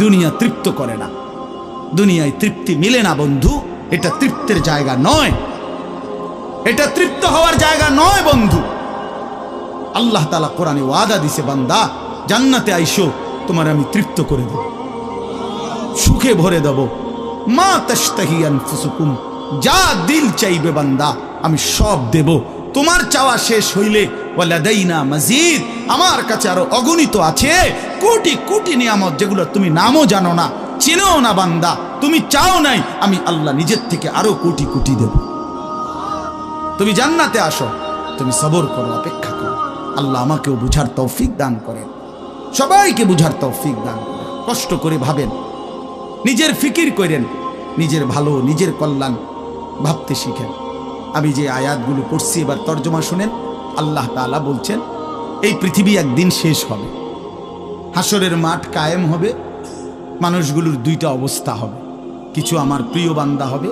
দুনিয়া তৃপ্ত করে না, দুনিয়ায় তৃপ্তি মিলে না বন্ধু। এটা তৃপ্তের জায়গা নয়, এটা তৃপ্ত হওয়ার জায়গা নয় বন্ধু। আল্লাহ তাআলা কোরআনে ওয়াদা দিছে, বান্দা জান্নাতে আইসো, তোমার আমি তৃপ্ত করে দেব, সুখে ভরে দেব। মা তাশতাহি আনফুসুকুম, যা দিল চাইবে বান্দা আমি সব দেব। তোমার চাওয়া শেষ হইলে ওয়ালাদাইনা মাজিদ, আমার কাছে আরো অগণিত আছে কোটি কোটি নিয়ামত, যেগুলো তুমি নামও জানো না, চিনো না বান্দা। তুমি চাও নাই, আমি আল্লাহ নিজের থেকে আরো কোটি কোটি দেব। তুমি জান্নাতে আসো, তুমি সবর করো, অপেক্ষা করো। আল্লাহ আমাকেও বুঝার তৌফিক দান করেন, সবাইকে বুঝার তৌফিক দান করেন। কষ্ট করে ভাবেন, নিজের ফিকির করেন, নিজের ভালো নিজের কল্যাণ ভাবতে শিখেন। আমি যে আয়াতগুলো পড়ছি এবার তর্জমা শুনেন। আল্লাহ তাআলা বলছেন এই পৃথিবী একদিন শেষ হবে, হাসরের মাঠ কায়েম হবে, মানুষগুলোর দুইটা অবস্থা হবে, কিছু আমার প্রিয় বান্দা হবে,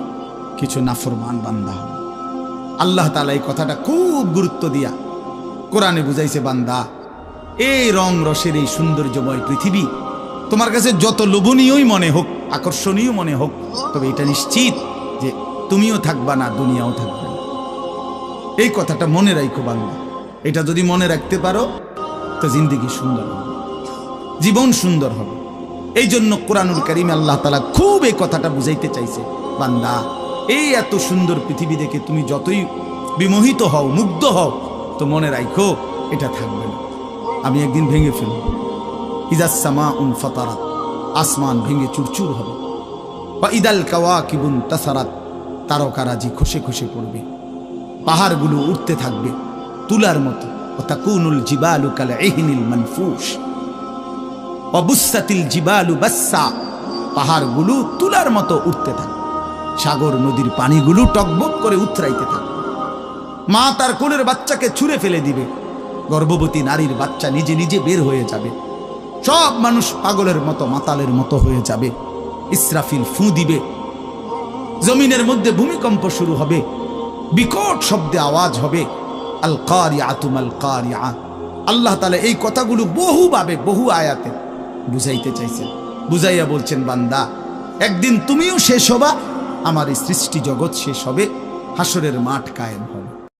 কিছু নাফরমান বান্দা হবে। আল্লাহ তাআলা এই কথাটা খুব গুরুত্ব দিয়া কোরআনে বুঝাইছে, বান্দা এই রং রসের এই সৌন্দর্যময় পৃথিবী তোমার কাছে যত লোভনীয়ই মনে হোক, আকর্ষণীয় মনে হোক, তবে এটা নিশ্চিত যে তুমিও থাকবা না, দুনিয়াও থাকবে না। এই কথাটা মনে রাখো বান্দা। এটা যদি মনে রাখতে পারো তো জিন্দেগি সুন্দর হবে, জীবন সুন্দর হবে। এই জন্য কোরআনুল কারীমে আল্লাহ তাআলা খুব এই কথাটা বুঝাইতে চাইছে, বান্দা এই এত সুন্দর পৃথিবী দেখে তুমি যতই বিমোহিত হও, মুগ্ধ হও, তো মনে রাখো এটা থাকবে না, আমি একদিন ভেঙে ফেলব। ইযাস সামাউন ফাতারাত, আসমান ভেঙে চুরচুর হবে। বা ইদাল কাওয়াকিবুন তাসারাত, তারকারাজি খসে খসে পড়বে, পাহাড়গুলো উঠতে থাকবে তুলার মতো। ওয়া তাকুনুল জিবালু কাল ইহনিল মানফুশ ওয়া বুসাতিল জিবালু বাসসা, পাহাড়গুলো তুলার মতো উঠতে থাকবে, সাগর নদীর পানিগুলো টকবক করে উতরাইতে থাকবে। মা তার কোলের বাচ্চাকে ছুঁড়ে ফেলে দিবে, গর্ভবতী নারীর বাচ্চা নিজে নিজে বের হয়ে যাবে, সব মানুষ পাগলের মতো মাতালের মতো হয়ে যাবে। ইসরাফিল ফু দিবে, জমিনের মধ্যে ভূমিকম্প শুরু হবে, বিকট শব্দে আওয়াজ হবে। আল কারিআতু মাল কারিআ। আল্লাহ তাআলা এই কথাগুলো বহুভাবে বহু আয়াতে বুঝাইতে চাইছেন, বুঝাইয়া বলছেন, বান্দা একদিন তুমিও শেষ হবা, আমার এই সৃষ্টি জগৎ শেষ হবে, হাসরের মাঠ কায়েম হবে।